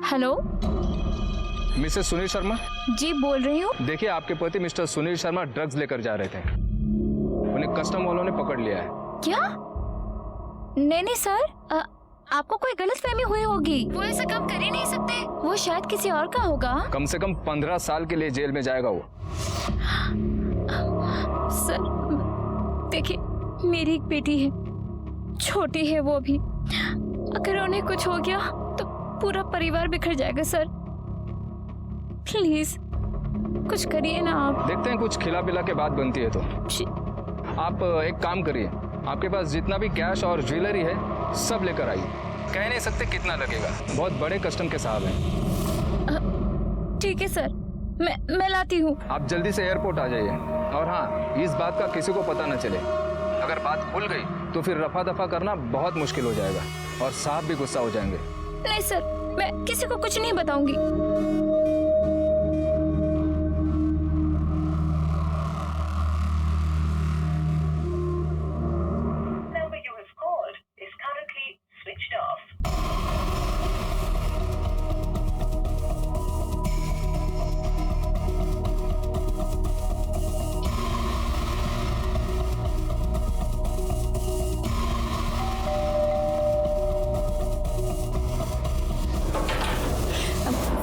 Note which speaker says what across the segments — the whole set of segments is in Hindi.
Speaker 1: Hello,
Speaker 2: Mrs Sunil Sharma.
Speaker 1: जी बोल रही हूँ।
Speaker 2: देखिए, आपके पति मिस्टर सुनील शर्मा ड्रग्स लेकर जा रहे थे, उन्हें कस्टम वालों ने पकड़ लिया है।
Speaker 1: क्या? नहीं नहीं सर, आपको कोई गलतफहमी हुई होगी। वो ऐसा काम कर ही नहीं सकते, वो शायद किसी और का होगा।
Speaker 2: कम से कम 15 साल के लिए जेल में जाएगा वो।
Speaker 1: सर देखिए, मेरी एक बेटी है, छोटी है वो भी। अगर उन्हें कुछ हो गया तो पूरा परिवार बिखर जाएगा। सर प्लीज कुछ करिए ना आप।
Speaker 2: देखते हैं, कुछ खिला पिला के बात बनती है तो। आप एक काम करिए, आपके पास जितना भी कैश और ज्वेलरी है सब लेकर आइए। कह नहीं सकते कितना लगेगा, बहुत बड़े कस्टम के साहब हैं।
Speaker 1: ठीक है सर, मैं लाती हूँ।
Speaker 2: आप जल्दी से एयरपोर्ट आ जाइए। और हाँ, इस बात का किसी को पता न चले। अगर बात खुल गई तो फिर रफा दफा करना बहुत मुश्किल हो जाएगा और साहब भी गुस्सा हो जाएंगे।
Speaker 1: नहीं सर, मैं किसी को कुछ नहीं बताऊंगी।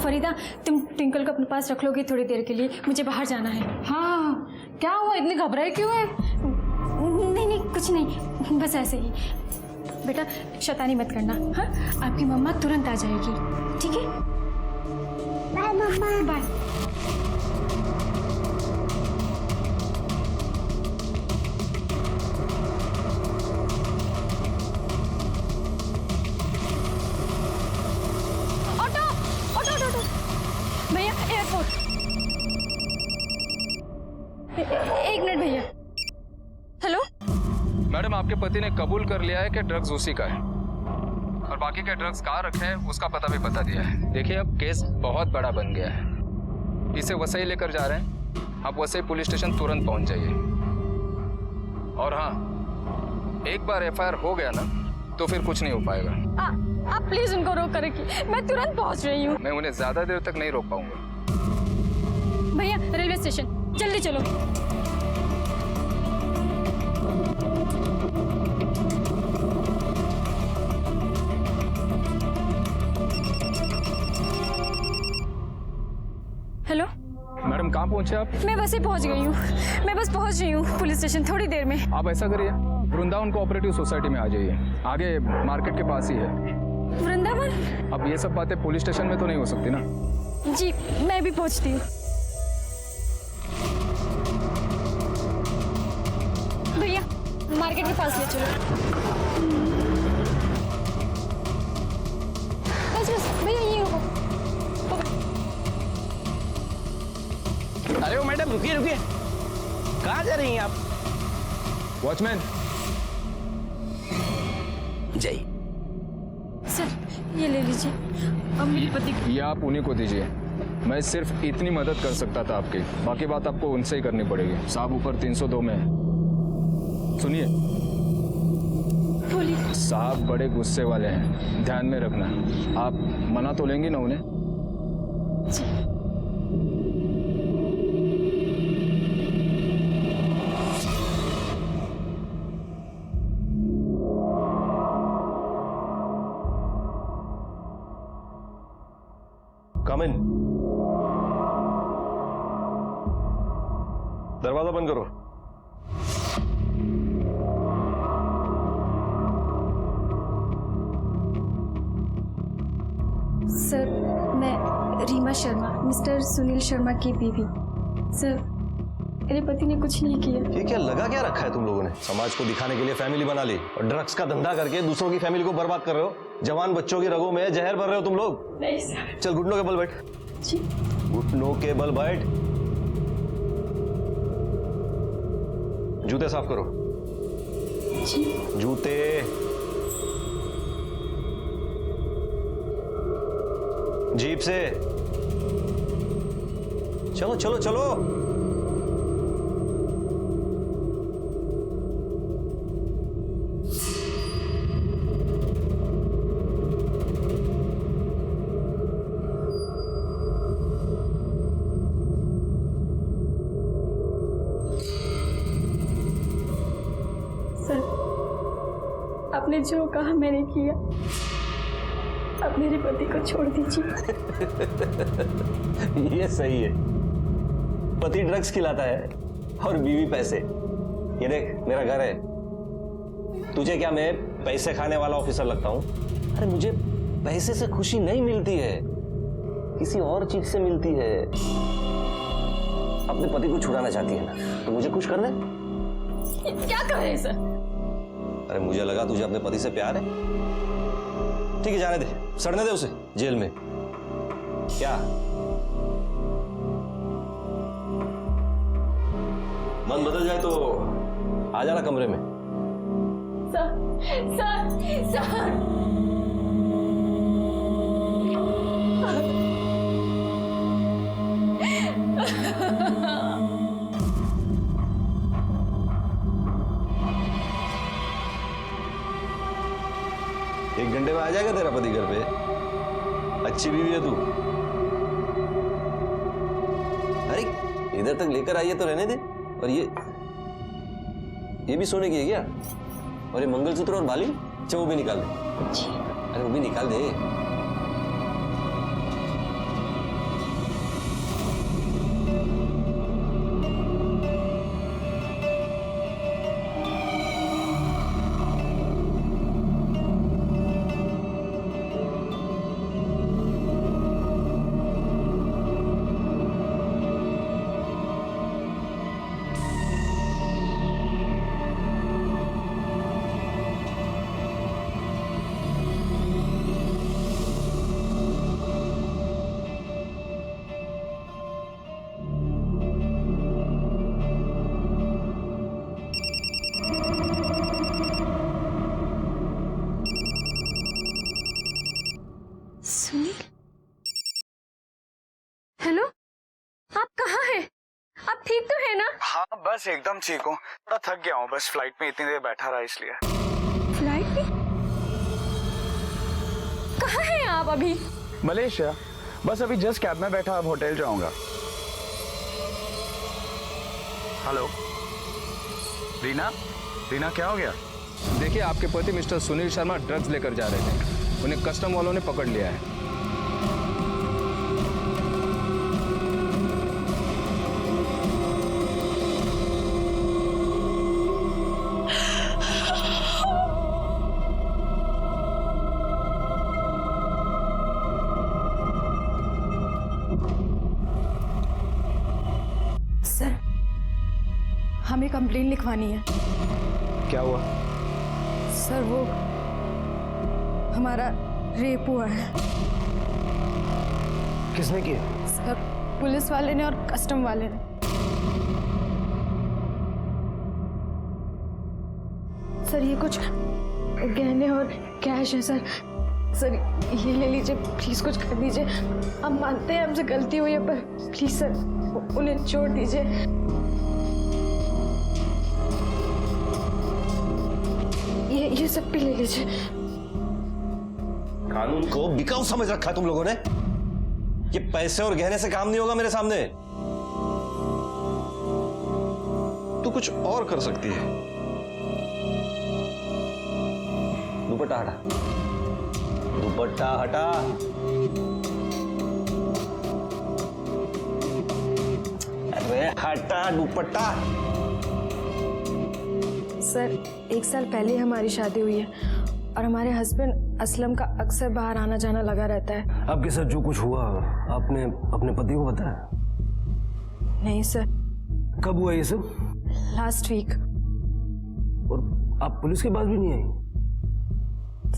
Speaker 3: फरीदा, तुम ट्विंकल को अपने पास रख लोगी थोड़ी देर के लिए? मुझे बाहर जाना है।
Speaker 4: हाँ, क्या हुआ, इतनी घबराई क्यों है?
Speaker 3: नहीं नहीं, कुछ नहीं, बस ऐसे ही। बेटा शैतानी मत करना, हाँ? आपकी मम्मा तुरंत आ जाएगी, ठीक है? बाय मम्मा। बाय। भैया एयरपोर्ट, एक मिनट भैया। हेलो
Speaker 2: मैडम, आपके पति ने कबूल कर लिया है कि ड्रग्स उसी का है और बाकी के ड्रग्स कहाँ रखे हैं उसका पता भी बता दिया है। देखिए, अब केस बहुत बड़ा बन गया है। इसे वसई लेकर जा रहे हैं। आप वसई पुलिस स्टेशन तुरंत पहुंच जाइए। और हाँ, एक बार एफआईआर हो गया ना तो फिर कुछ नहीं हो पाएगा।
Speaker 3: आप प्लीज उनको रोक कर रखिए, मैं तुरंत पहुंच रही हूँ।
Speaker 2: मैं उन्हें ज्यादा देर तक नहीं रोक पाऊंगा।
Speaker 3: भैया रेलवे स्टेशन जल्दी चलो। हेलो
Speaker 2: मैडम, कहाँ पहुंचे आप?
Speaker 3: मैं बस ही पहुंच गई हूँ, मैं बस पहुंच रही हूँ पुलिस स्टेशन थोड़ी देर में।
Speaker 2: आप ऐसा करिए, वृंदावन कोऑपरेटिव सोसाइटी में आ जाइए, आगे मार्केट के पास ही है।
Speaker 3: वृंदावन?
Speaker 2: अब ये सब बातें पुलिस स्टेशन में तो नहीं हो सकती ना।
Speaker 3: जी मैं भी पहुंचती हूँ। भैया मार्केट के पास ले चलो। बस बस भैया ये हो।
Speaker 5: अरे वो मैडम, रुकिए रुकिए, कहाँ जा रही हैं आप?
Speaker 2: वॉचमैन।
Speaker 5: जय।
Speaker 3: सर ये ले लीजिए, अब मेरे पति को।
Speaker 2: ये आप उन्हीं को दीजिए। मैं सिर्फ इतनी मदद कर सकता था आपकी, बाकी बात आपको उनसे ही करनी पड़ेगी। साहब ऊपर 302 में है। सुनिए,
Speaker 3: बोलिए।
Speaker 2: साहब बड़े गुस्से वाले हैं, ध्यान में रखना। आप मना तो लेंगी ना उन्हें?
Speaker 3: जी।
Speaker 6: कम इन। दरवाजा बंद करो।
Speaker 3: सर मैं रीमा शर्मा, मिस्टर सुनील शर्मा की बीवी। सर मेरे पति ने कुछ नहीं किया।
Speaker 6: ये क्या लगा क्या रखा है तुम लोगों ने? समाज को दिखाने के लिए फैमिली बना ली और ड्रग्स का धंधा करके दूसरों की फैमिली को बर्बाद कर रहे हो। जवान बच्चों की रगों में जहर भर रहे हो तुम लोग।
Speaker 3: नहीं सर।
Speaker 6: चल घुटनों के बल बैठ।
Speaker 3: जी।
Speaker 6: घुटनों के बल बैठ। जूते साफ करो।
Speaker 3: जी।
Speaker 6: जूते। जीप से चलो चलो चलो।
Speaker 3: आपने जो कहा मैंने किया। अब मेरे पति को छोड़ दीजिए।
Speaker 6: ये सही है, पति ड्रग्स खिलाता है और बीवी पैसे। ये देख, मेरा घर है, तुझे क्या मैं पैसे खाने वाला ऑफिसर लगता हूं? अरे मुझे पैसे से खुशी नहीं मिलती है, किसी और चीज से मिलती है। अपने पति को छुड़ाना चाहती है ना, तो मुझे खुश करना है।
Speaker 3: क्या कर रहे हैं सर?
Speaker 6: अरे मुझे लगा तुझे अपने पति से प्यार है। ठीक है, जाने दे, सड़ने दे उसे जेल में। क्या मन बदल जाए तो आ जाना कमरे में।
Speaker 3: सर सर सर
Speaker 6: एक घंटे में आ जाएगा तेरा पति घर पे। अच्छी बीवी है तू। अरे इधर तक लेकर आइए तो रहने दे। और ये भी सोने की है क्या? और ये मंगलसूत्र और बाली, अच्छा वो भी निकाल दे। अरे वो भी निकाल दे।
Speaker 3: सुनील, हेलो, आप कहाँ हैं? आप ठीक तो है ना?
Speaker 7: हाँ बस एकदम ठीक हूँ, थोड़ा थक गया हूँ, बस फ्लाइट में इतनी देर बैठा रहा इसलिए।
Speaker 3: फ्लाइट में? कहाँ हैं आप अभी?
Speaker 7: मलेशिया, बस अभी जस्ट कैब में बैठा, अब होटल जाऊंगा। हेलो रीना, रीना क्या हो गया?
Speaker 2: देखिए, आपके पति मिस्टर सुनील शर्मा ड्रग्स लेकर जा रहे थे, उन्हें कस्टम वालों ने पकड़ लिया है।
Speaker 3: सर, हमें कंप्लेन लिखवानी है।
Speaker 7: क्या हुआ?
Speaker 3: सर वो हमारा रेप हुआ है।
Speaker 7: किसने किया?
Speaker 3: सर पुलिस वाले ने और कस्टम वाले ने। सर ये कुछ गहने और कैश है सर। सर ये ले लीजिए, प्लीज कुछ कर दीजिए। हम मानते हैं हमसे गलती हुई है, पर प्लीज सर उन्हें छोड़ दीजिए। ये सब भी ले लीजिए।
Speaker 6: कानून को बिकाऊ समझ रखा है तुम लोगों ने। ये पैसे और गहने से काम नहीं होगा मेरे सामने। तू कुछ और कर सकती है। दुपट्टा हटा, दुपट्टा हटा। अरे हटा दुपट्टा।
Speaker 3: सर 1 साल पहले हमारी शादी हुई है और हमारे हस्बैंड असलम का अक्सर बाहर आना जाना लगा रहता है।
Speaker 6: आपके साथ जो कुछ हुआ आपने अपने पति को बताया?
Speaker 3: नहीं सर।
Speaker 6: कब हुआ ये सब?
Speaker 3: Last week.
Speaker 6: और आप पुलिस के पास भी नहीं आई?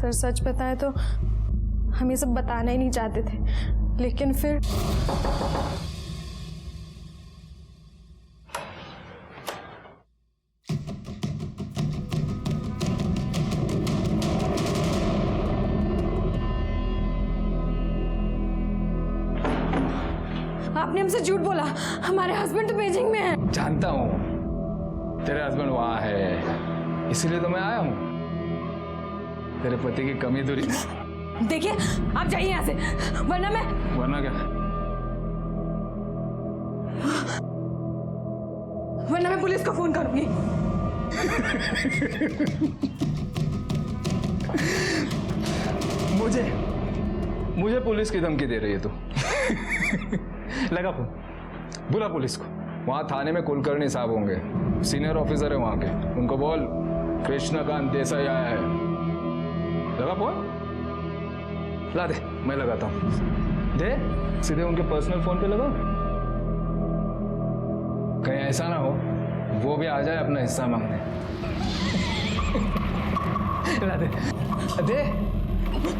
Speaker 3: सर सच बताएं तो हम ये सब बताना ही नहीं चाहते थे, लेकिन फिर आपने हमसे झूठ बोला। हमारे हस्बैंड तो बीजिंग में है।
Speaker 2: जानता हूँ तेरे हस्बैंड वहां है, इसीलिए तो मैं आया हूँ तेरे पति की कमी दूरी।
Speaker 3: देखिए आप जाइए यहाँ से, वरना
Speaker 2: क्या?
Speaker 3: मैं पुलिस को फोन करूंगी।
Speaker 2: मुझे पुलिस की धमकी दे रही है तू। लगा फोन, बुला पुलिस को। वहां थाने में कुलकर्णी साहब होंगे, सीनियर ऑफिसर है वहां के, उनको बोल कृष्णकांत देसाई आया है। लगा फोन, ला दे, मैं लगाता हूं। दे, सीधे उनके पर्सनल फोन पे लगाओ। कहीं ऐसा ना हो वो भी आ जाए अपना हिस्सा मांगने। ला दे, दे।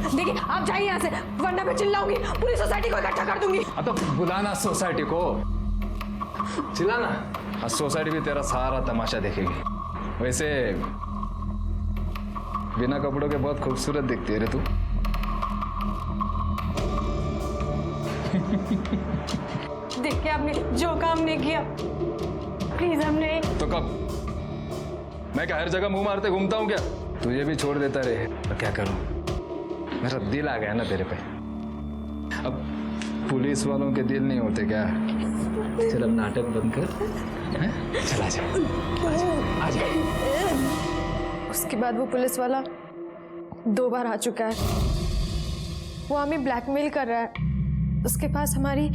Speaker 3: देखिए आप जाइए यहाँ से, वरना मैं चिल्लाऊंगी, पूरी सोसाइटी को इकट्ठा कर दूंगी।
Speaker 2: अब तो बुलाना सोसाइटी को, चिल्लाना। और सोसाइटी भी तेरा सारा तमाशा देखेगी। वैसे बिना कपड़ों के बहुत खूबसूरत दिखती है रे तू।
Speaker 3: देखिए आपने जो काम नहीं किया, प्लीज हमने।
Speaker 2: तो कब? मैं क्या हर जगह मुंह मारते घूमता हूँ क्या? तुझे भी छोड़ देता रे, तो क्या करूं? मेरा दिल आ गया ना तेरे पे। अब पुलिस वालों के दिल नहीं होते क्या? चल अब नाटक बंद कर, चला जा, आ जा।
Speaker 3: उसके बाद वो पुलिस वाला 2 बार आ चुका है। वो हमें ब्लैकमेल कर रहा है। उसके पास हमारी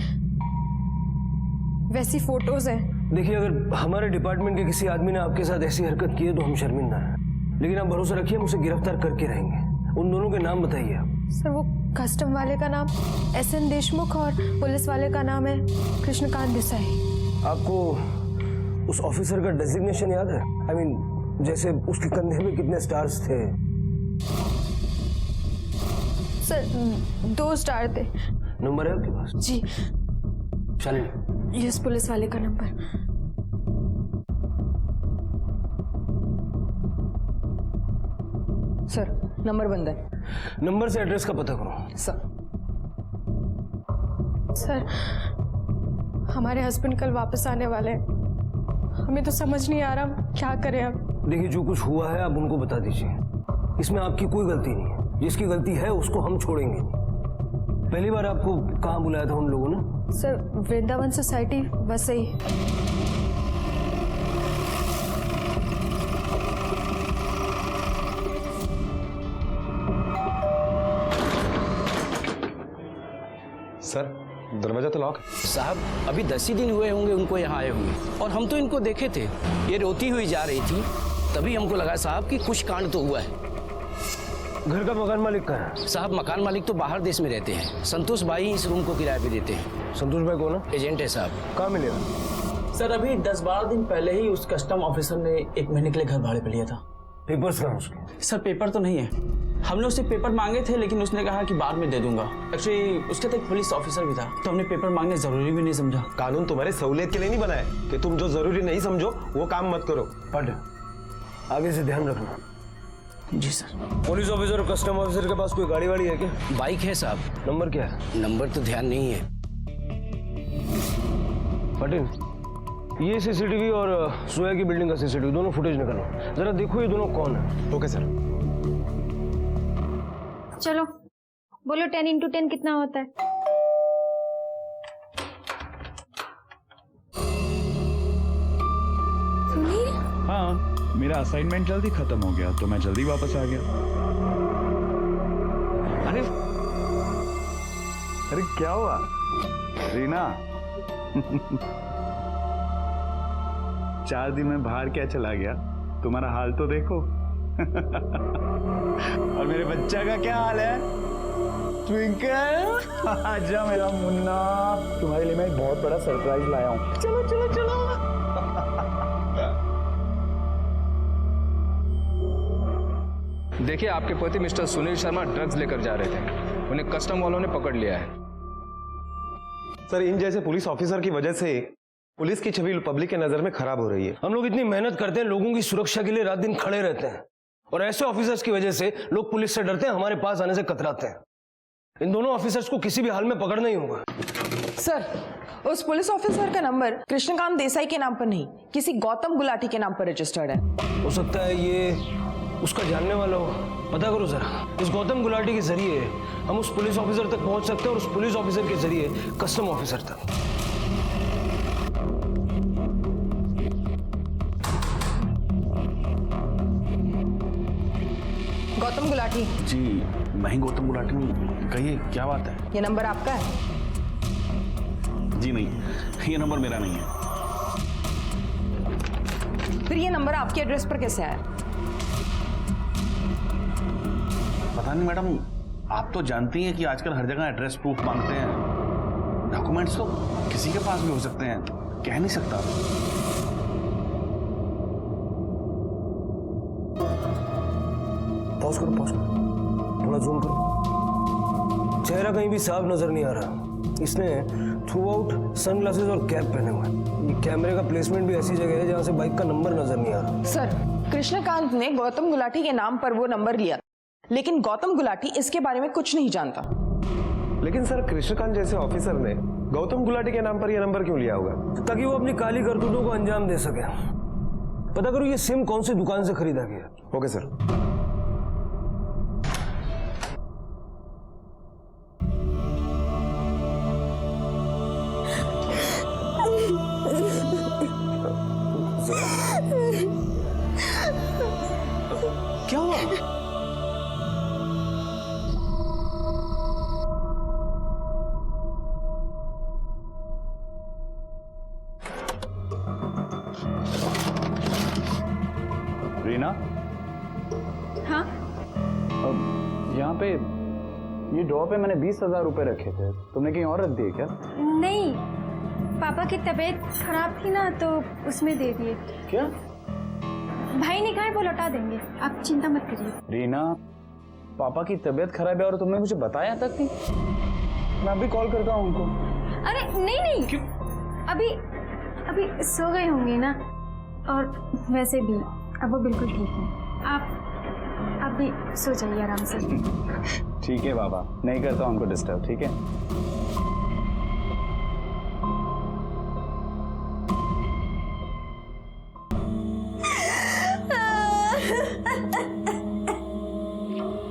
Speaker 3: वैसी फोटोज हैं।
Speaker 8: देखिए, अगर हमारे डिपार्टमेंट के किसी आदमी ने आपके साथ ऐसी हरकत की है तो हम शर्मिंदा हैं, लेकिन आप भरोसा रखिए हम उसे गिरफ्तार करके रहेंगे। उन दोनों के नाम बताइए आप।
Speaker 3: सर वो कस्टम वाले का नाम SN देशमुख और पुलिस वाले का नाम है कृष्णकांत देसाई।
Speaker 8: आपको उस ऑफिसर का डेजिग्नेशन याद है? I mean, जैसे उसके कंधे में कितने स्टार्स थे?
Speaker 3: सर 2 स्टार थे।
Speaker 8: नंबर है आपके पास?
Speaker 3: जी,
Speaker 8: शालिनी,
Speaker 3: यस, पुलिस वाले का नंबर।
Speaker 9: सर नंबर बंद है।
Speaker 8: नंबर से एड्रेस का पता करो।
Speaker 3: सर हमारे हस्बैंड कल वापस आने वाले हैं। हमें तो समझ नहीं आ रहा हम क्या करें अब।
Speaker 8: देखिए, जो कुछ हुआ है आप उनको बता दीजिए। इसमें आपकी कोई गलती नहीं है। जिसकी गलती है उसको हम छोड़ेंगे नहीं। पहली बार आपको कहाँ बुलाया था उन लोगों ने?
Speaker 3: सर वृंदावन सोसाइटी, बस यही।
Speaker 6: सर दरवाजा तो लॉक है।
Speaker 5: साहब अभी 10 ही दिन हुए होंगे उनको यहाँ आए हुए, और हम तो इनको देखे थे, ये रोती हुई जा रही थी, तभी हमको लगा साहब कि कुछ कांड तो हुआ है।
Speaker 8: घर का मकान मालिक कहाँ है?
Speaker 5: साहब मकान मालिक तो बाहर देश में रहते हैं, संतोष भाई ही इस रूम को किराए पे देते हैं।
Speaker 8: संतोष भाई कौन है?
Speaker 5: एजेंट है साहब।
Speaker 8: कहाँ मिलेगा?
Speaker 10: सर अभी 10-12 दिन पहले ही उस कस्टम ऑफिसर ने 1 महीने के लिए घर भाड़े पे लिया था।
Speaker 8: पेपर्स कहाँ उसके?
Speaker 10: सर पेपर तो नहीं है, हमने उससे पेपर मांगे थे लेकिन उसने कहा कि बाद में दे दूंगा। एक्चुअली उसके साथ एक पुलिस ऑफिसर भी था, तो हमने पेपर मांगने जरूरी भी नहीं समझा।
Speaker 6: कानून तुम्हारी सहूलियत के लिए नहीं बना है कि तुम जो जरूरी नहीं समझो वो काम मत करो।
Speaker 8: पढ़, आगे से ध्यान रखना।
Speaker 10: जी सर।
Speaker 8: पुलिस ऑफिसर और कस्टम ऑफिसर के पास कोई गाड़ी वाड़ी है क्या?
Speaker 5: बाइक है साहब।
Speaker 8: नंबर क्या है?
Speaker 5: नंबर तो ध्यान नहीं है।
Speaker 8: पटेल, ये सीसीटीवी और सोया की बिल्डिंग का सीसीटीवी दोनों फुटेज निकालो, जरा देखो ये दोनों कौन है।
Speaker 6: Okay sir.
Speaker 1: चलो बोलो 10 × 10 कितना होता है? सुनील,
Speaker 7: हाँ, मेरा असाइनमेंट जल्दी खत्म हो गया तो मैं जल्दी वापस आ गया। अरे क्या हुआ रीना? 4 दिन में बाहर क्या चला गया? तुम्हारा हाल तो देखो। और मेरे बच्चा का क्या हाल है? ट्विंकल, आजा मेरा मुन्ना, तुम्हारे लिए मैं एक बहुत बड़ा सरप्राइज लाया हूँ। चलो चलो चलो।
Speaker 2: देखिए, आपके पति मिस्टर सुनील शर्मा ड्रग्स लेकर जा रहे थे, उन्हें कस्टम वालों ने पकड़ लिया है।
Speaker 6: सर, इन जैसे पुलिस ऑफिसर की वजह से पुलिस की छवि पब्लिक के नजर में खराब हो रही है।
Speaker 8: हम लोग इतनी मेहनत करते हैं, लोगों की सुरक्षा के लिए रात दिन खड़े रहते हैं, और ऐसे ऑफिसर्स की वजह से लोग पुलिस से डरते हैं, हमारे पास आने से कतराते हैं। इन दोनों ऑफिसर्स को किसी भी हाल में पकड़ना ही होगा।
Speaker 9: सर उस पुलिस ऑफिसर का नंबर कृष्णकांत देसाई के नाम पर नहीं, किसी गौतम गुलाटी के नाम पर रजिस्टर्ड है।
Speaker 8: हो सकता है ये उसका जानने वाला हो, पता करो जरा। इस गौतम गुलाटी के जरिए हम उस पुलिस ऑफिसर तक पहुंच सकते हैं, और उस पुलिस ऑफिसर के जरिए कस्टम ऑफिसर तक।
Speaker 9: गौतम गौतम गुलाटी।
Speaker 10: जी मैं ही गौतम गुलाटी हूँ, कहिए क्या बात है?
Speaker 9: ये नंबर आपका है?
Speaker 10: जी नहीं, ये नंबर मेरा नहीं है।
Speaker 9: फिर ये नंबर आपके एड्रेस पर कैसे आया?
Speaker 10: पता नहीं मैडम, आप तो जानती हैं कि आजकल हर जगह एड्रेस प्रूफ मांगते हैं। डॉक्यूमेंट्स तो किसी के पास भी हो सकते हैं, कह नहीं सकता।
Speaker 8: पॉज करो, थोड़ा जूम करो। चेहरा कहीं भी साफ नजर नहीं आ रहा। इसने थ्रू आउट सनग्लासेस और कैप पहने हुए हैं। ये कैमरे का प्लेसमेंट भी ऐसी जगह है जहां से बाइक का नंबर नजर नहीं आ रहा।
Speaker 9: सर, कृष्णकांत ने गौतम गुलाटी के नाम पर वो नंबर लिया, लेकिन गौतम गुलाटी इसके बारे में कुछ नहीं जानता।
Speaker 11: लेकिन सर, कृष्णकांत जैसे ऑफिसर ने गौतम गुलाटी के नाम पर यह नंबर क्यों लिया होगा?
Speaker 8: ताकि वो अपनी काली करतूतों को अंजाम दे सके। पता करो ये सिम कौन सी दुकान से खरीदा गया।
Speaker 11: Okay sir.
Speaker 10: क्या हुआ? रीना?
Speaker 1: हाँ?
Speaker 10: अब यहाँ पे ये ड्रॉ पे मैंने 20,000 रुपए रखे थे, तुमने कहीं और रख दिए क्या?
Speaker 1: नहीं, पापा की तबीयत खराब थी ना, तो उसमें दे दिए।
Speaker 10: क्या?
Speaker 1: भाई ने कहा है वो लौटा देंगे, आप चिंता मत करिए।
Speaker 10: रीना, पापा की तबीयत खराब है और तुमने मुझे बताया तक नहीं। मैं अभी कॉल करता हूँ उनको।
Speaker 1: अरे नहीं,
Speaker 10: क्यों?
Speaker 1: अभी सो गए होंगे ना, और वैसे भी अब वो बिल्कुल ठीक है। आप भी सो जाइए आराम से।
Speaker 10: ठीक है बाबा, नहीं करता हूँ उनको डिस्टर्ब, ठीक है?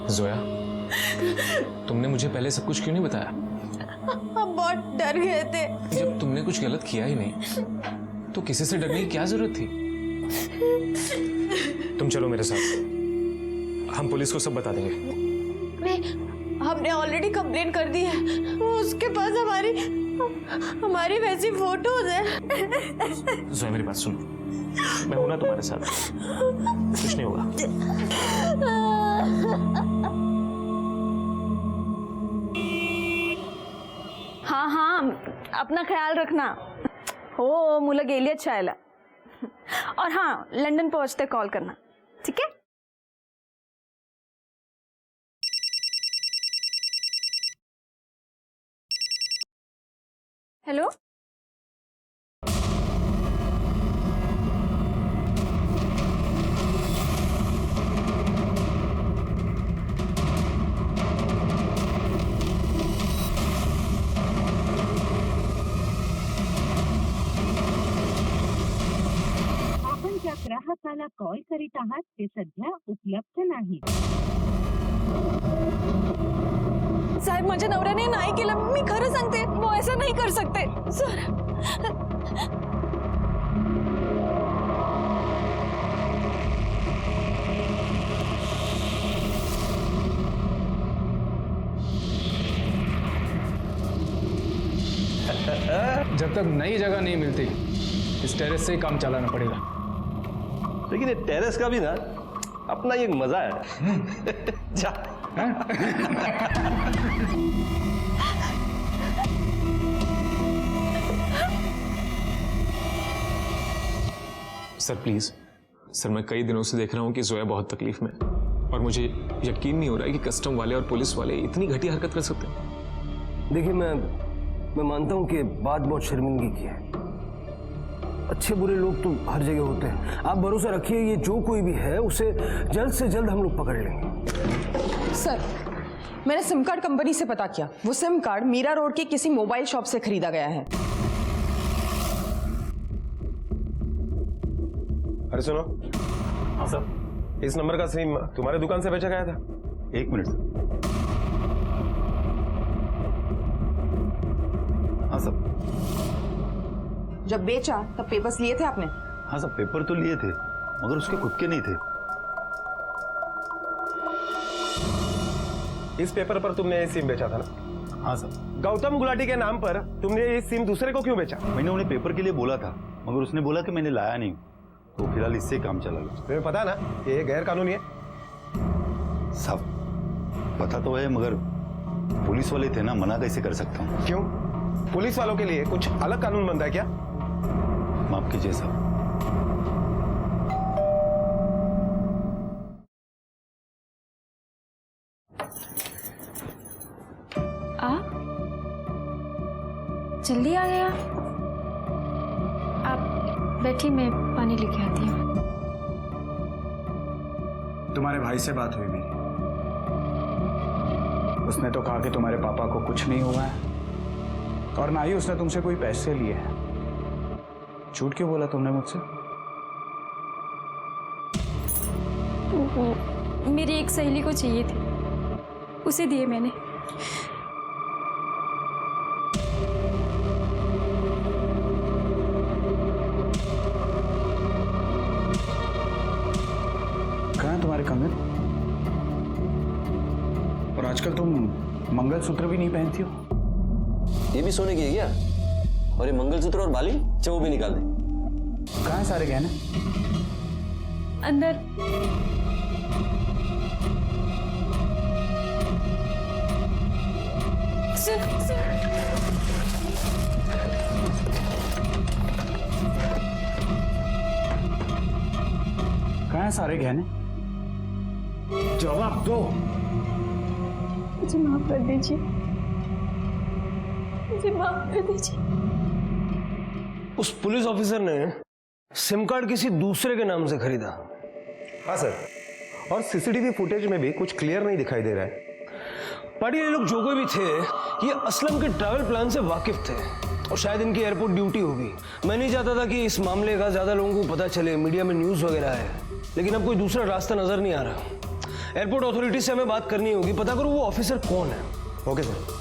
Speaker 2: जोया, तुमने मुझे पहले सब कुछ क्यों नहीं बताया?
Speaker 3: हम बहुत डर गए थे।
Speaker 2: जब तुमने कुछ गलत किया ही नहीं, तो किसी से डरने की क्या जरूरत थी? तुम चलो मेरे साथ, हम पुलिस को सब बता देंगे।
Speaker 3: नहीं, हमने ऑलरेडी कंप्लेंट कर दी है। वो उसके पास हमारी वैसी फोटोज है।
Speaker 2: जोया मेरी बात सुनो, मैं हूं ना तुम्हारे साथ, कुछ नहीं होगा।
Speaker 1: हाँ, अपना ख्याल रखना। हो मुला गेली छायला। और हाँ, लंदन पहुंचते कॉल करना, ठीक है? हेलो,
Speaker 12: ज्या ग्राहकाला कॉल करीत आहात ते सध्या उपलब्ध नाही।
Speaker 3: साहेब, माझ्या नवऱ्याने नाही केलं, मी खरं सांगते, वो ऐसा नहीं कर सकते सर।
Speaker 2: जब तक नई जगह नहीं मिलती, इस टेरेस से ही काम चलाना पड़ेगा।
Speaker 6: लेकिन ये टेरेस का भी ना अपना एक मजा है। जा।
Speaker 2: सर प्लीज, सर मैं कई दिनों से देख रहा हूँ कि जोया बहुत तकलीफ में है, और मुझे यकीन नहीं हो रहा है कि कस्टम वाले और पुलिस वाले इतनी घटिया हरकत कर सकते हैं।
Speaker 8: देखिए, मैं मानता हूं कि बात बहुत शर्मिंदगी की है। अच्छे बुरे लोग तो हर जगह होते हैं। आप भरोसा रखिए, ये जो कोई भी है उसे जल्द से जल्द हम लोग पकड़ लेंगे।
Speaker 9: सर, मैंने सिम कार्ड कंपनी से पता किया, वो सिम कार्ड मीरा रोड के किसी मोबाइल शॉप से खरीदा गया है।
Speaker 11: अरे सुनो।
Speaker 10: हाँ सर।
Speaker 11: इस नंबर का सिम तुम्हारे दुकान से बेचा गया था?
Speaker 10: 1 मिनट सर। हाँ सर।
Speaker 9: जब बेचा तब पेपर्स लिए थे आपने?
Speaker 10: हाँ सर, पेपर तो लिए थे, मगर उसके खुद के नहीं थे।
Speaker 11: इस पेपर पर तुमने ये सिम बेचा था ना?
Speaker 10: हाँ सर।
Speaker 11: गौतम गुलाटी के नाम पर तुमने ये सिम दूसरे को क्यों बेचा?
Speaker 10: मैंने उन्हें पेपर के लिए बोला था, मगर उसने बोला कि मैंने लाया नहीं, तो फिलहाल इससे काम चला गया।
Speaker 11: तुम्हें पता ना ये गैर कानूनी है?
Speaker 10: साहब पता तो है, मगर पुलिस वाले थे ना, मना कैसे कर सकता हूँ?
Speaker 11: क्यों? पुलिस वालों के लिए कुछ अलग कानून बनता है क्या?
Speaker 10: माफ कीजिए साहब।
Speaker 3: आप जल्दी आ गया। आप बैठी, मैं पानी लेके आती हूँ।
Speaker 7: तुम्हारे भाई से बात हुई मेरी, उसने तो कहा कि तुम्हारे पापा को कुछ नहीं हुआ है और ना ही उसने तुमसे कोई पैसे लिए हैं। झूठ क्यों बोला तुमने मुझसे?
Speaker 3: वो मेरी एक सहेली को चाहिए थी, उसे दिए मैंने।
Speaker 7: कहाँ है तुम्हारे कंगन? और आजकल तुम मंगलसूत्र भी नहीं पहनती हो।
Speaker 6: ये भी सोने की है क्या? और ये मंगलसूत्र और बाली, चलो वो भी निकाल दे।
Speaker 7: कहाँ है सारे गहने?
Speaker 3: अंदर।
Speaker 7: कहाँ है सारे गहने?
Speaker 11: जवाब दो।
Speaker 3: मुझे माफ कर दीजिए, मुझे माफ कर दीजिए।
Speaker 8: उस पुलिस ऑफिसर ने सिम कार्ड किसी दूसरे के नाम से खरीदा।
Speaker 11: हाँ सर, और सीसीटीवी फुटेज में भी कुछ क्लियर नहीं दिखाई दे रहा है।
Speaker 8: पार्टी ये लोग जो कोई भी थे, ये असलम के ट्रैवल प्लान से वाकिफ थे और शायद इनकी एयरपोर्ट ड्यूटी होगी। मैं नहीं चाहता था कि इस मामले का ज्यादा लोगों को पता चले, मीडिया में न्यूज वगैरह है, लेकिन अब कोई दूसरा रास्ता नजर नहीं आ रहा। एयरपोर्ट अथॉरिटी से हमें बात करनी होगी, पता करो वो ऑफिसर कौन है।
Speaker 11: Okay sir.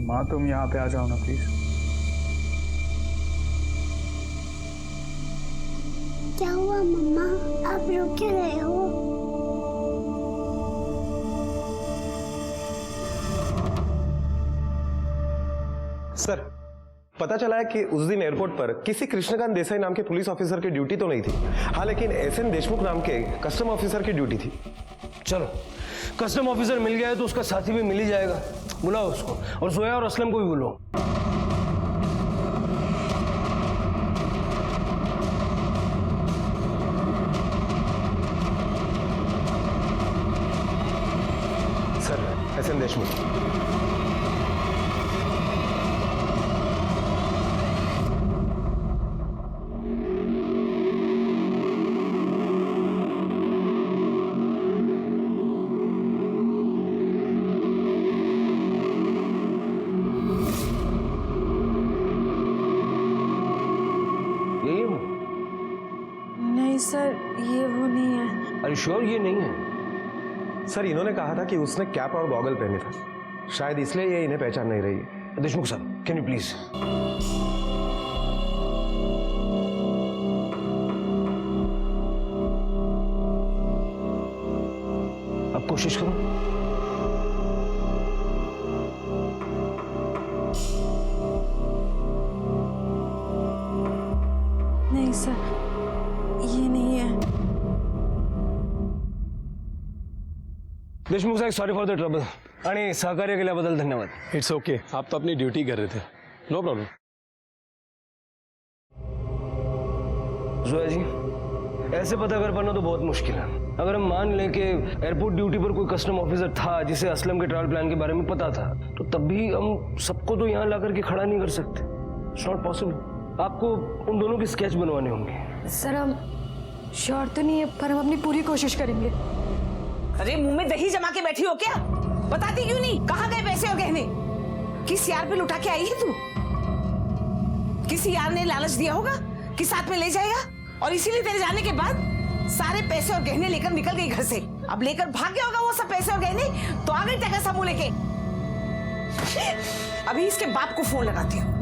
Speaker 7: माँ तुम यहाँ पे आ जाओ ना प्लीज।
Speaker 13: क्या हुआ मम्मा, आप रो क्यों रहे हो?
Speaker 11: सर, पता चला है कि उस दिन एयरपोर्ट पर किसी कृष्णकांत देसाई नाम के पुलिस ऑफिसर की ड्यूटी तो नहीं थी। हाँ, लेकिन एसएन देशमुख नाम के कस्टम ऑफिसर की ड्यूटी थी।
Speaker 8: चलो, कस्टम ऑफिसर मिल गया है तो उसका साथी भी मिल ही जाएगा। बुलाओ उसको, और जोया और असलम को भी बुलाओ।
Speaker 11: Sir, SN Deshmukh.
Speaker 3: नहीं सर, ये वो नहीं है।
Speaker 8: अरे श्योर ये नहीं है?
Speaker 11: सर, इन्होंने कहा था कि उसने कैप और गॉगल पहने था, शायद इसलिए ये इन्हें पहचान नहीं रही है।
Speaker 8: देशमुख साहब, कैन यू प्लीज? अब कोशिश करो।
Speaker 3: नहीं सर, ये नहीं है।
Speaker 8: देशमुख साहब, सॉरी फॉर द ट्रबल आणि सहकार्य केल्याबद्दल धन्यवाद।
Speaker 11: इट्स ओके, आप तो अपनी ड्यूटी कर रहे थे, नो प्रॉब्लम।
Speaker 8: जोया जी, ऐसे पता कर पाना तो बहुत मुश्किल है। अगर हम मान लें कि एयरपोर्ट ड्यूटी पर कोई कस्टम ऑफिसर था जिसे असलम के ट्रैवल प्लान के बारे में पता था, तो तब भी हम सबको तो यहाँ ला करके खड़ा नहीं कर सकते। It's not possible. आपको उन दोनों के स्केच बनवाने होंगे।
Speaker 3: सर, हम श्योर तो नहीं है, पर हम अपनी पूरी कोशिश करेंगे।
Speaker 9: अरे मुंह में दही जमा के बैठी हो क्या? बताती क्यों नहीं? कहाँ गए पैसे और गहने? किस यार पे लुटा के आई है तू? किसी यार ने लालच दिया होगा कि साथ में ले जाएगा, और इसीलिए तेरे जाने के बाद सारे पैसे और गहने लेकर निकल गई घर से। अब लेकर भाग गया होगा वो सब पैसे और गहने, तो आ गई टका समूह लेके। अभी इसके बाप को फोन लगाती हूँ।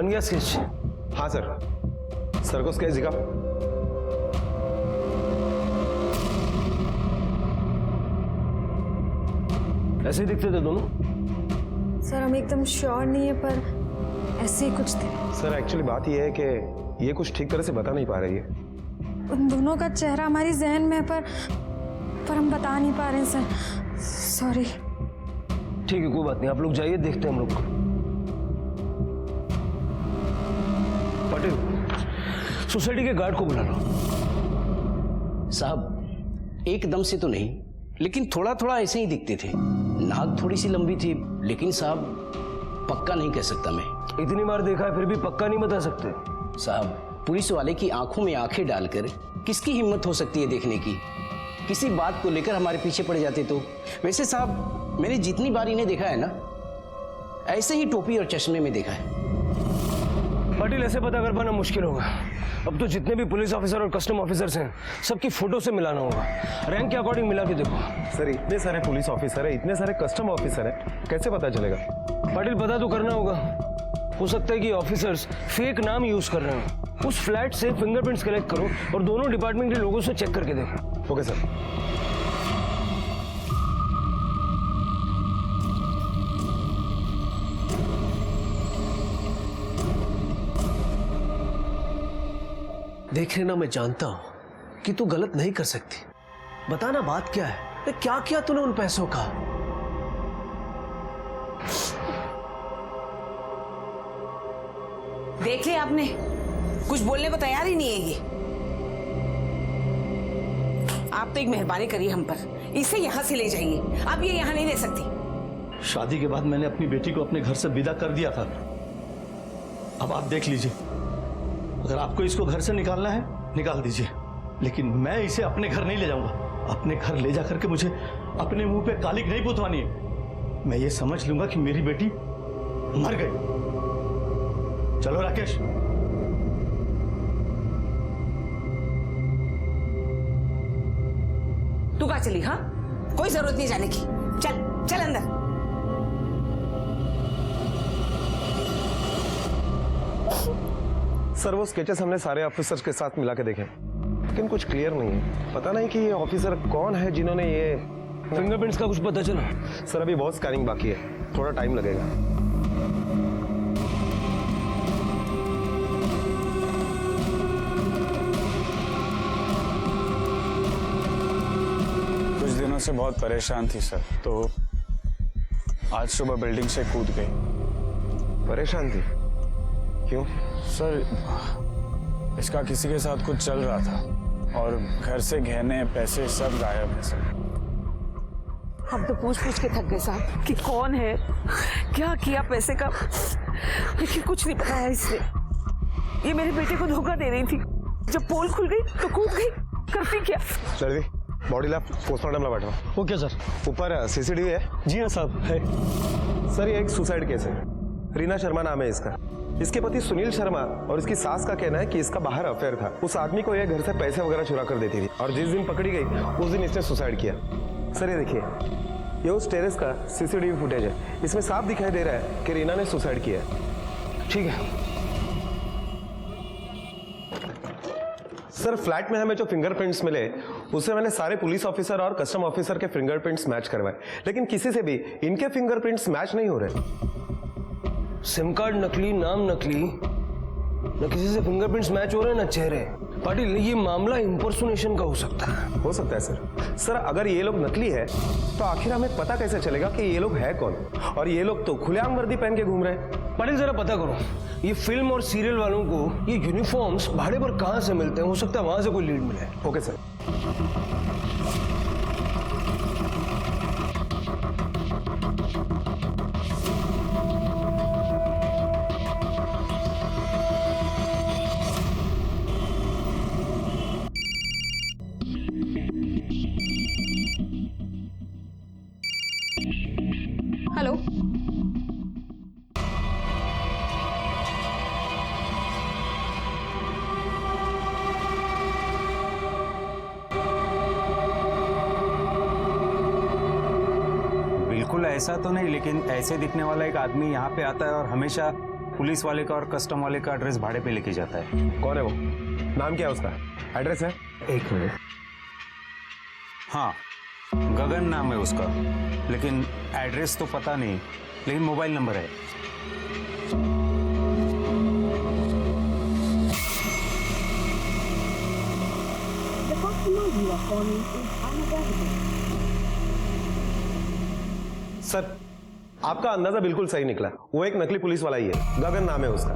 Speaker 8: गया स्केच?
Speaker 11: हाँ सर, सर को स्केच दिखा।
Speaker 8: ऐसे ही दिखते थे दोनों?
Speaker 3: सर हम एकदम श्योर नहीं है, पर ऐसे ही कुछ थे।
Speaker 11: सर एक्चुअली बात यह है कि ये कुछ ठीक तरह से बता नहीं पा रही है।
Speaker 3: उन दोनों का चेहरा हमारी जहन में है, पर हम बता नहीं पा रहे हैं सर, सॉरी।
Speaker 8: ठीक है, कोई बात नहीं, आप लोग जाइए, देखते हैं हम लोग। पाटिल, सोसाइटी के गार्ड को बुला लो।
Speaker 5: साहब एकदम से तो नहीं, लेकिन थोड़ा थोड़ा ऐसे ही दिखते थे। नाक थोड़ी सी लंबी थी, लेकिन साहब पक्का नहीं कह सकता मैं।
Speaker 8: इतनी बार देखा है फिर भी पक्का नहीं बता सकते?
Speaker 5: साहब पुलिस वाले की आंखों में आंखें डालकर किसकी हिम्मत हो सकती है देखने की? किसी बात को लेकर हमारे पीछे पड़ जाते तो। वैसे साहब मैंने जितनी बार इन्हें देखा है ना, ऐसे ही टोपी और चश्मे में देखा है।
Speaker 8: पाटिल, ऐसे पता कर पाना मुश्किल होगा। अब तो जितने भी पुलिस ऑफिसर और कस्टम ऑफिसर्स हैं, सबकी फोटो से मिलाना होगा। रैंक के अकॉर्डिंग मिला के देखो।
Speaker 11: सर इतने सारे पुलिस ऑफिसर है, इतने सारे कस्टम ऑफिसर है, कैसे पता चलेगा?
Speaker 8: पाटिल, पता तो करना होगा। हो सकता है कि ऑफिसर्स फेक नाम यूज कर रहे हो। उस फ्लैट से फिंगरप्रिंट्स कलेक्ट करो और दोनों डिपार्टमेंट के लोगों से चेक करके देखो।
Speaker 11: Okay sir.
Speaker 8: देख लेना, मैं जानता हूं कि तू गलत नहीं कर सकती। बताना बात क्या है? क्या किया तूने उन पैसों का?
Speaker 9: देख लिया आपने, कुछ बोलने को तैयार ही नहीं है ये। आप तो एक मेहरबानी करिए हम पर, इसे यहाँ से ले जाइए। अब ये यहाँ नहीं रह सकती।
Speaker 14: शादी के बाद मैंने अपनी बेटी को अपने घर से विदा कर दिया था। अब आप देख लीजिए, अगर आपको इसको घर से निकालना है निकाल दीजिए, लेकिन मैं इसे अपने घर नहीं ले जाऊंगा। अपने घर ले जाकर के मुझे अपने मुंह पे कालिक नहीं पुतवानी है। मैं ये समझ लूंगा कि मेरी बेटी मर गई। चलो राकेश।
Speaker 9: तू कहाँ चली? हाँ, कोई जरूरत नहीं जाने की। चल चल अंदर।
Speaker 11: सर वो स्केचेस हमने सारे ऑफिसर्स के साथ मिला के देखे, लेकिन कुछ क्लियर नहीं है। पता नहीं कि ये ऑफिसर कौन है जिन्होंने ये
Speaker 8: फिंगरप्रिंट्स का कुछ पता चला?
Speaker 11: सर अभी बहुत स्कैनिंग बाकी है, थोड़ा टाइम लगेगा।
Speaker 7: कुछ दिनों से बहुत परेशान थी सर, तो आज सुबह बिल्डिंग से कूद गई।
Speaker 11: परेशान थी? क्यों?
Speaker 7: सर इसका किसी के साथ कुछ चल रहा था और घर से गहने पैसे सब गायब है सर।
Speaker 9: हम तो पूछ पूछ के थक गए साहब कि कौन है, क्या किया पैसे का, लेकिन कुछ नहीं बताया इसने। ये मेरे बेटे को धोखा दे रही थी। जब पोल खुल गई तो कूद गई। करती क्या?
Speaker 11: चल बॉडी लैब पोस्टमार्टम ला बैठो।
Speaker 8: Okay sir.
Speaker 11: ऊपर सीसीटीवी है?
Speaker 8: जी हाँ साहब है।
Speaker 11: सर ये एक सुसाइड केस है। रीना शर्मा नाम है इसका। इसके पति सुनील शर्मा और इसकी सास का कहना है कि इसका बाहर अफेयर था। उस आदमी को ये घर से पैसे वगैरह चुरा कर देती थी और जिस दिन पकड़ी गई उस दिन इसने सुसाइड किया। सर ये देखिए, ये उस टेरेस का सीसीटीवी फुटेज है। इसमें साफ दिखाई दे रहा है कि रीना ने सुसाइड किया है।
Speaker 8: ठीक है
Speaker 11: सर, फ्लैट में हमें जो फिंगरप्रिंट्स मिले उससे मैंने सारे पुलिस ऑफिसर और कस्टम ऑफिसर के फिंगरप्रिंट्स मैच करवाए, लेकिन किसी से भी इनके फिंगरप्रिंट्स मैच नहीं हो रहे।
Speaker 8: सिम कार्ड नकली, नाम नकली, न किसी से फिंगरप्रिंट्स मैच हो रहे हैं, न चेहरे। पाटिल, ये मामला इंपर्सोनेशन का हो सकता है।
Speaker 11: हो सकता है सर। सर अगर ये लोग नकली है तो आखिर हमें पता कैसे चलेगा कि ये लोग है कौन? और ये लोग तो खुलेआम वर्दी पहन के घूम रहे हैं।
Speaker 8: पाटिल जरा पता करो, ये फिल्म और सीरियल वालों को ये यूनिफॉर्म्स भाड़े पर कहां से मिलते हैं? हो सकता है वहां से कोई लीड मिले।
Speaker 11: Okay sir.
Speaker 3: हेलो,
Speaker 7: बिल्कुल ऐसा तो नहीं, लेकिन ऐसे दिखने वाला एक आदमी यहाँ पे आता है और हमेशा पुलिस वाले का और कस्टम वाले का एड्रेस भाड़े पे लेके जाता है।
Speaker 11: कौन है वो? नाम क्या है उसका? एड्रेस है?
Speaker 7: एक मिनट। हाँ, गगन नाम है उसका, लेकिन एड्रेस तो पता नहीं, लेकिन मोबाइल नंबर है।
Speaker 12: The customer you are calling is unavailable.
Speaker 11: Sir, आपका अंदाजा बिल्कुल सही निकला। वो एक नकली पुलिस वाला ही है, गगन नाम है उसका।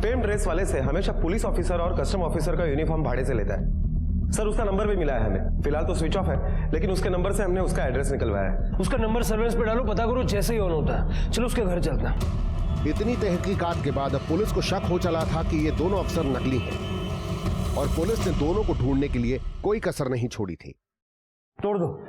Speaker 11: फेम ड्रेस वाले से हमेशा पुलिस ऑफिसर और कस्टम ऑफिसर का यूनिफॉर्म भाड़े से लेता है। सर, उसका नंबर भी मिला है हमें। फिलहाल तो स्विच ऑफ है, लेकिन उसके नंबर से हमने उसका एड्रेस निकलवाया है।
Speaker 8: उसका नंबर सर्वेलेंस पे डालो, पता करो जैसे ही ऑन होता है। चलो उसके घर चलते हैं।
Speaker 15: इतनी तहकीकात के बाद अब पुलिस को शक हो चला था कि ये दोनों अफसर नकली हैं और पुलिस ने दोनों को ढूंढने के लिए कोई कसर नहीं छोड़ी थी।
Speaker 8: तोड़ दो।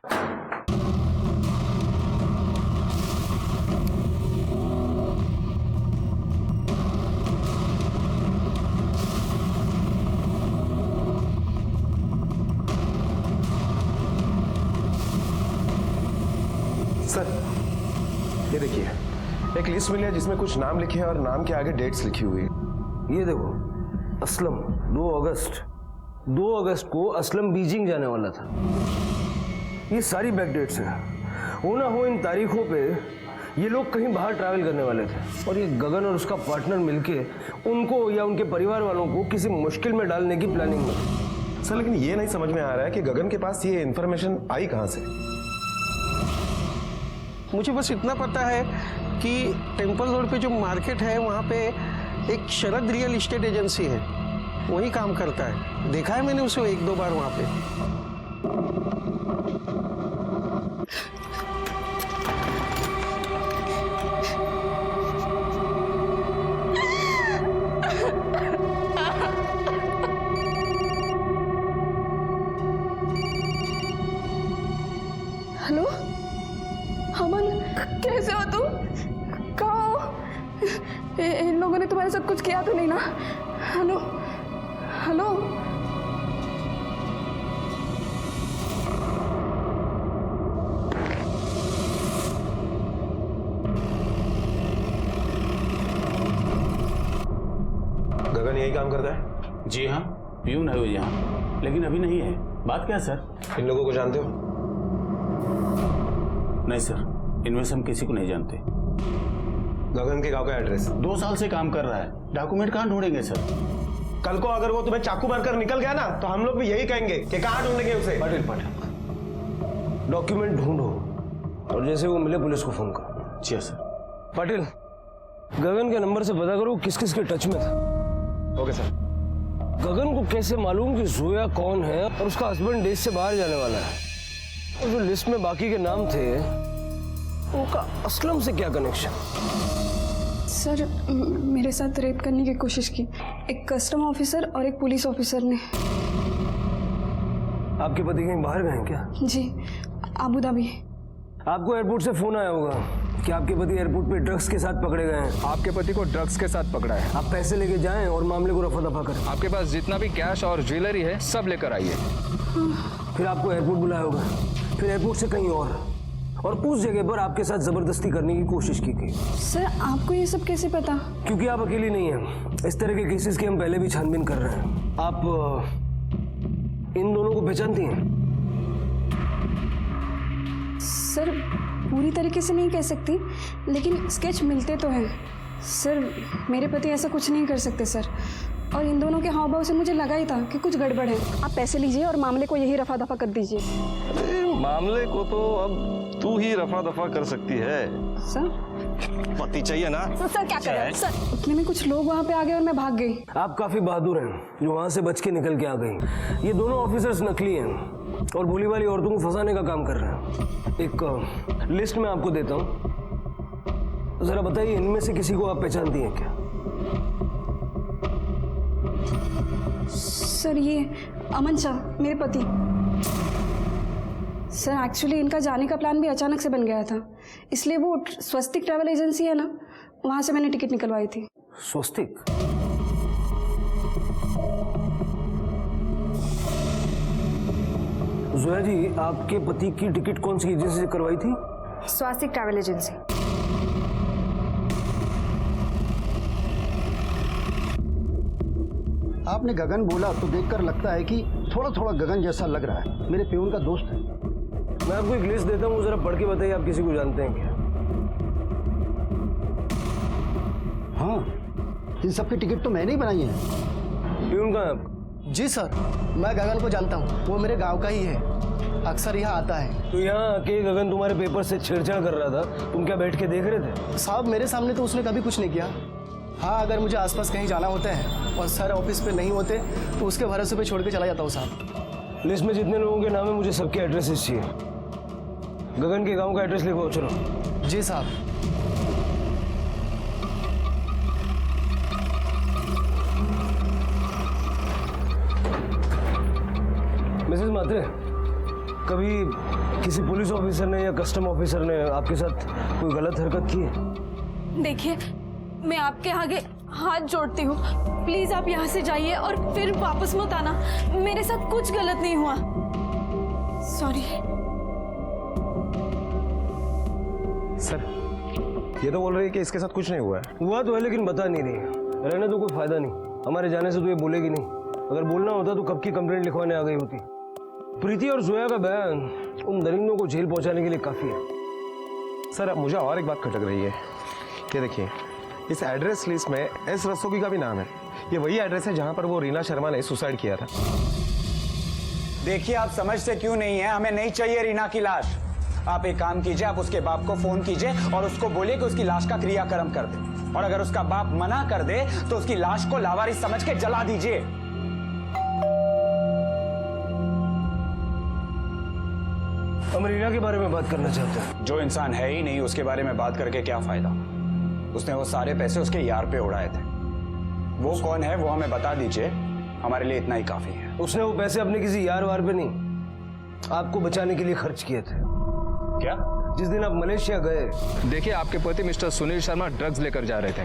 Speaker 11: सर, ये देखिए, एक लिस्ट मिली है जिसमें कुछ नाम लिखे हैं और नाम के आगे डेट्स लिखी हुई है।
Speaker 8: ये देखो, असलम 2 अगस्त को असलम बीजिंग जाने वाला था। ये सारी बैक डेट्स हैं। हो ना हो इन तारीखों पे ये लोग कहीं बाहर ट्रैवल करने वाले थे और ये गगन और उसका पार्टनर मिलके उनको या उनके परिवार वालों को किसी मुश्किल में डालने की प्लानिंग में।
Speaker 11: सर, लेकिन ये नहीं समझ में आ रहा है कि गगन के पास ये इन्फॉर्मेशन आई कहां से।
Speaker 16: मुझे बस इतना पता है कि टेम्पल रोड पे जो मार्केट है वहाँ पे एक शरद रियल एस्टेट एजेंसी है, वही काम करता है। देखा है मैंने उसे 1-2 बार वहाँ पे।
Speaker 3: हेलो अमन, कैसे हो तुम? कहाँ हो? इन लोगों ने तुम्हारे साथ कुछ किया तो नहीं ना? हेलो हेलो,
Speaker 11: गगन यही काम करता है?
Speaker 10: जी हाँ, प्यून है वो यहाँ, लेकिन अभी नहीं है। बात क्या है सर?
Speaker 11: इन लोगों को जानते हो?
Speaker 10: नहीं सर, इनमें से हम किसी को नहीं जानते।
Speaker 11: गगन के गांव का एड्रेस?
Speaker 10: 2 साल से काम कर रहा है, डॉक्यूमेंट कहाँ ढूंढेंगे सर?
Speaker 11: कल को अगर वो तुम्हें चाकू मारकर निकल गया ना, तो हम लोग भी यही कहेंगे कि कहाँ ढूंढेंगे उसे।
Speaker 8: पाटिल, डॉक्यूमेंट ढूंढो और जैसे वो मिले पुलिस को फोन करो।
Speaker 10: जी सर।
Speaker 8: पाटिल, गगन के नंबर से पता करो किस किस के टच में था।
Speaker 11: Okay sir.
Speaker 8: गगन को कैसे मालूम कि जोया कौन है और उसका हस्बैंड देश से बाहर जाने वाला है? और जो लिस्ट में बाकी के नाम थे उनका असलम से क्या कनेक्शन?
Speaker 3: सर, मेरे साथ रेप करने की कोशिश की एक कस्टम ऑफिसर और एक पुलिस ऑफिसर ने।
Speaker 8: आपके पति कहीं बाहर गए हैं क्या?
Speaker 3: जी, अबू धाबी।
Speaker 8: आपको एयरपोर्ट से फोन आया होगा कि आपके पति एयरपोर्ट पे ड्रग्स के साथ पकड़े गए हैं।
Speaker 2: आपके पति को ड्रग्स के साथ पकड़ा है।
Speaker 8: आप पैसे लेके जाएं और मामले को रफा दफा करें।
Speaker 2: आपके पास जितना भी कैश और ज्वेलरी है सब लेकर आइए।
Speaker 8: फिर आपको एयरपोर्ट बुलाया होगा, फिर एयरपोर्ट से कहीं और उस जगह पर आपके साथ जबरदस्ती करने की कोशिश की गई।
Speaker 3: सर, आपको ये सब कैसे पता?
Speaker 8: क्योंकि आप अकेली नहीं हैं। इस तरह के केसेस की हम पहले भी छानबीन कर रहे हैं। आप इन दोनों को पहचानती हैं?
Speaker 3: सर, पूरी तरीके से नहीं कह सकती, लेकिन स्केच मिलते तो हैं। सर, मेरे पति ऐसा कुछ नहीं कर सकते सर, और इन दोनों के हाव भाव से मुझे लगा ही था कि कुछ गड़बड़ है। आप पैसे लीजिए और मामले को यही रफा दफा कर दीजिए।
Speaker 6: मामले को तो अब तू ही रफा दफा कर सकती है।
Speaker 3: सर,
Speaker 6: पति चाहिए ना?
Speaker 3: सर क्या कर रहे हैं? सर, इतने में कुछ लोग वहाँ पे आ गए और मैं भाग गई।
Speaker 8: आप काफी बहादुर हैं जो वहाँ से बच के निकल के आ गई। ये दोनों ऑफिसर्स नकली हैं और भोली वाली औरतों को फंसाने का काम कर रहे हैं। एक लिस्ट में आपको देता हूँ, जरा बताइए इनमें से किसी को आप पहचानती हैं क्या?
Speaker 3: सर, ये अमन शाह, मेरे पति। सर, एक्चुअली इनका जाने का प्लान भी अचानक से बन गया था, इसलिए वो स्वस्तिक ट्रैवल एजेंसी है ना, वहाँ से मैंने टिकट निकलवाई थी।
Speaker 8: स्वस्तिक? जोया जी, आपके पति की टिकट कौन सी एजेंसी से करवाई थी?
Speaker 3: स्वस्तिक ट्रैवल एजेंसी।
Speaker 17: आपने गगन बोला तो देखकर लगता है कि थोड़ा थोड़ा गगन जैसा लग रहा है। मेरे प्यून का दोस्त है।
Speaker 8: मैं आपको एक लिस्ट देता हूँ, जरा पढ़ के बताइए आप किसी को जानते हैं क्या?
Speaker 17: हाँ, इन सब की टिकट तो मैंने ही बनाई है।
Speaker 8: प्यून कहाँ है आपका?
Speaker 18: जी सर, मैं गगन को जानता हूँ, वो मेरे गांव का ही है, अक्सर यहाँ आता है।
Speaker 8: तो यहाँ आके गगन तुम्हारे पेपर से छेड़छाड़ कर रहा था, तुम क्या बैठ के देख रहे थे?
Speaker 18: साहब मेरे सामने तो उसने कभी कुछ नहीं किया। हाँ, अगर मुझे आसपास कहीं जाना होता है और सर ऑफिस पे नहीं होते तो उसके भरोसे पे छोड़ के चला जाता हूँ साहब।
Speaker 8: लिस्ट में जितने लोगों के नाम है मुझे सबके एड्रेसेस चाहिए। गगन के गांव का एड्रेस लिखो। चलो।
Speaker 18: जी साहब।
Speaker 8: मिसेस मात्रे, कभी किसी पुलिस ऑफिसर ने या कस्टम ऑफिसर ने आपके साथ कोई गलत हरकत की है?
Speaker 4: देखिए, मैं आपके आगे हाथ जोड़ती हूँ, प्लीज आप यहाँ से जाइए और फिर वापस मत आना। मेरे साथ कुछ गलत नहीं हुआ। सॉरी
Speaker 11: सर, ये तो बोल रही है कि इसके साथ कुछ नहीं हुआ है।
Speaker 8: हुआ तो है लेकिन बता नहीं रही है। रहने तो कोई फायदा नहीं, हमारे जाने से तो ये बोलेगी नहीं। अगर बोलना होता तो कब की कंप्लेंट लिखवाने आ गई होती। प्रीति और जोया का बयान उन दरिंदों को जेल पहुंचाने के लिए काफी है।
Speaker 11: सर, अब मुझे और एक बात खटक रही है। ये देखिए, इस एड्रेस लिस्ट में एस रस्तोगी का भी नाम है। ये वही एड्रेस है जहां पर वो रीना शर्मा ने सुसाइड किया था।
Speaker 19: देखिए, आप समझते क्यों नहीं है, हमें नहीं चाहिए रीना की लाश। आप एक काम कीजिए, आप उसके बाप को फोन कीजिए और उसको बोलिए कि उसकी लाश का क्रियाक्रम कर दे। और अगर उसका बाप मना कर दे तो उसकी लाश को लावारिस समझ के जला दीजिए।
Speaker 8: हम रीना के बारे में बात करना चाहते हैं।
Speaker 19: जो इंसान है ही नहीं उसके बारे में बात करके क्या फायदा। उसने वो सारे पैसे उसके यार पे उड़ाए थे। वो कौन है वो हमें बता दीजिए, हमारे लिए इतना ही काफी है।
Speaker 8: उसने वो पैसे अपने किसी यार वार पे नहीं, आपको बचाने के लिए खर्च किए थे।
Speaker 19: क्या?
Speaker 8: जिस दिन आप मलेशिया गए।
Speaker 2: देखिए, आपके पति मिस्टर सुनील शर्मा ड्रग्स लेकर जा रहे थे,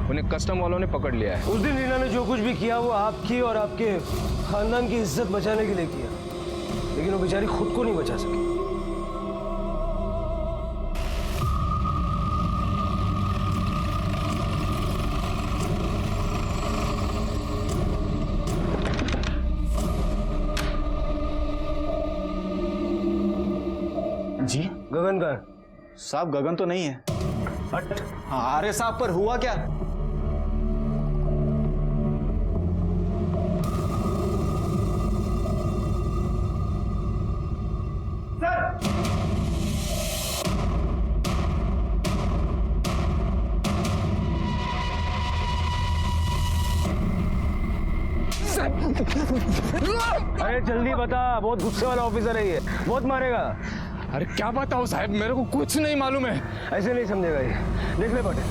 Speaker 2: उन्हें कस्टम वालों ने पकड़ लिया है।
Speaker 8: उस दिन रीना ने जो कुछ भी किया वो आपकी और आपके खानदान की इज्जत बचाने के लिए किया, लेकिन वो बेचारी खुद को नहीं बचा सकी।
Speaker 10: जी
Speaker 8: गगन का?
Speaker 10: साहब गगन तो नहीं है।
Speaker 8: हट।
Speaker 10: हाँ, अरे साहब, पर हुआ क्या?
Speaker 8: अरे जल्दी बता, बहुत गुस्से वाला ऑफिसर है ये, बहुत मारेगा।
Speaker 2: अरे क्या बताऊं साहब, मेरे को कुछ नहीं मालूम है।
Speaker 8: ऐसे नहीं समझेगा ये, देख ले बटे।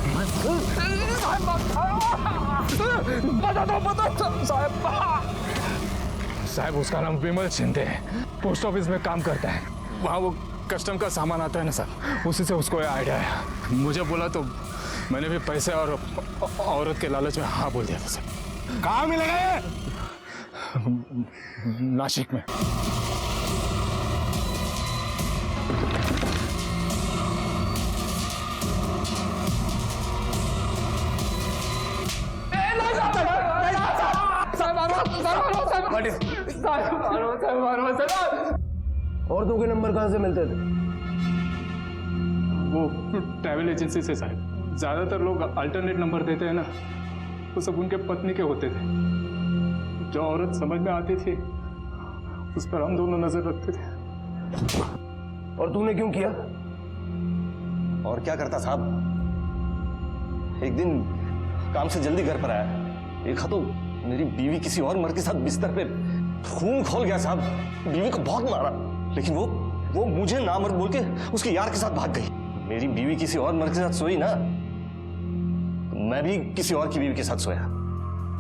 Speaker 2: साहब, उसका नाम विमल शिंदे है, पोस्ट ऑफिस में काम करता है। वहाँ वो कस्टम का सामान आता है ना सर, उसी से उसको आइडिया है। मुझे बोला तो मैंने भी पैसे और औरत के लालच में हाँ बोल दिया था सर।
Speaker 10: कहाँ मिलेगा ये?
Speaker 2: नासिक में।
Speaker 8: औरतों के नंबर कहाँ से मिलते थे?
Speaker 2: वो ट्रैवल एजेंसी से साहब। ज्यादातर लोग अल्टरनेट नंबर देते हैं ना, वो सब उनके पत्नी के होते थे। जो औरत समझ में आती थी उस पर हम दोनों नजर रखते थे।
Speaker 8: और तुमने क्यों किया?
Speaker 6: और क्या करता साहब, एक दिन काम से जल्दी घर पर आया, देखा तो मेरी बीवी किसी और मर्द के साथ बिस्तर पे खून खोल गया साहब। बीवी को बहुत मारा, लेकिन वो मुझे ना मर्द बोल के उसके यार के साथ भाग गई। मेरी बीवी किसी और मर्द के साथ सोई ना, तो मैं भी किसी और की बीवी के साथ सोया।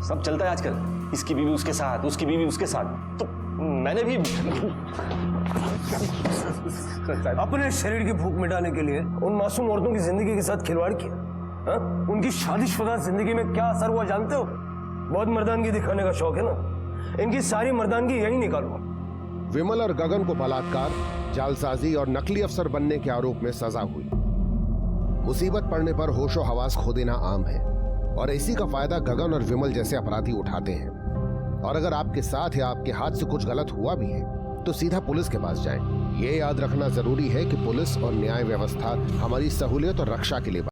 Speaker 6: सब चलता है आजकल, इसकी बीवी उसके साथ, उसकी बीवी उसके साथ। तो मैंने भी
Speaker 8: अपने शरीर की भूख मिटाने के लिए उन मासूम औरतों की जिंदगी के साथ खिलवाड़ किया। हा? उनकी शादीशुदा जिंदगी में क्या असर हुआ जानते हो? बहुत मर्दानगी दिखाने का शौक है ना, इनकी सारी मर्दानगी यही निकालो।
Speaker 15: विमल और गगन को बलात्कार, जालसाजी और नकली अफसर बनने के आरोप में सजा हुई। मुसीबत पड़ने पर होशो हवास खो देना आम है और इसी का फायदा गगन और विमल जैसे अपराधी उठाते हैं। और अगर आपके साथ या आपके हाथ से कुछ गलत हुआ भी है तो सीधा पुलिस के पास जाएं। ये याद रखना जरूरी है कि पुलिस और न्याय व्यवस्था हमारी सहूलियत और रक्षा के लिए